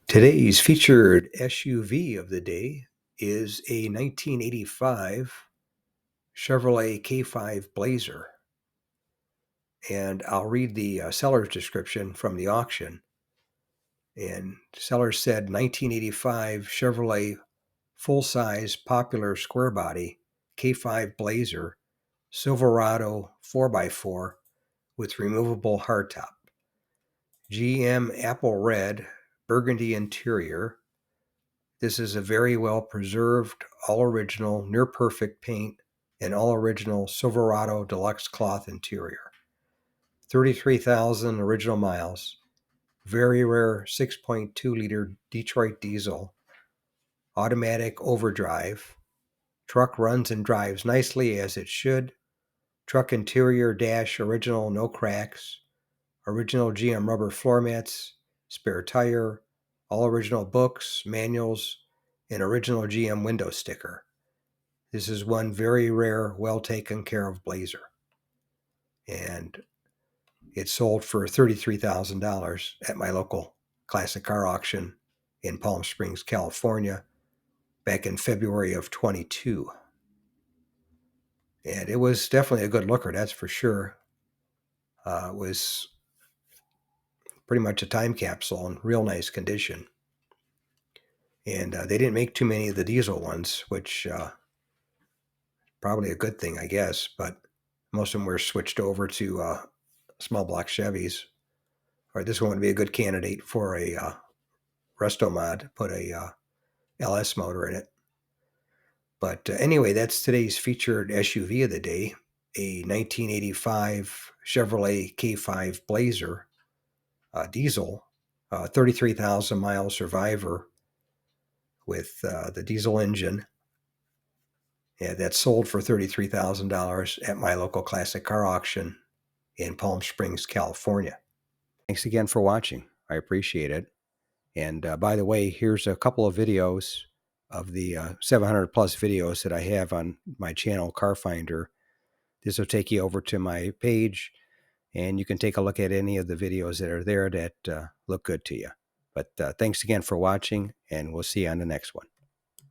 Today's featured SUV of the day is a 1985 Chevrolet K5 Blazer. And I'll read the seller's description from the auction. And seller said 1985 Chevrolet full-size popular square body K5 Blazer Silverado 4x4 with removable hardtop. GM apple red burgundy interior. This is a very well preserved, all original, near perfect paint and all original Silverado deluxe cloth interior. 33,000 original miles. Very rare 6.2 liter Detroit diesel. Automatic overdrive. Truck runs and drives nicely as it should. Truck interior dash original, no cracks. Original GM rubber floor mats. Spare tire. All original books, manuals, and original GM window sticker. This is one very rare, well taken care of Blazer. And it sold for $33,000 at my local classic car auction in Palm Springs, California, back in February of 22. And it was definitely a good looker, that's for sure. It was pretty much a time capsule in real nice condition. And they didn't make too many of the diesel ones, which probably a good thing, I guess. But most of them were switched over to small block Chevys. Or this one would be a good candidate for a resto mod, put a LS motor in it. But anyway, that's today's featured SUV of the day, a 1985 Chevrolet K5 Blazer diesel, 33,000 mile survivor with the diesel engine. Yeah, that sold for $33,000 at my local classic car auction in Palm Springs, California. Thanks again for watching. I appreciate it. And by the way, here's a couple of videos of the 700 plus videos that I have on my channel, Car Finder. This will take you over to my page, and you can take a look at any of the videos that are there that look good to you. But thanks again for watching, and we'll see you on the next one.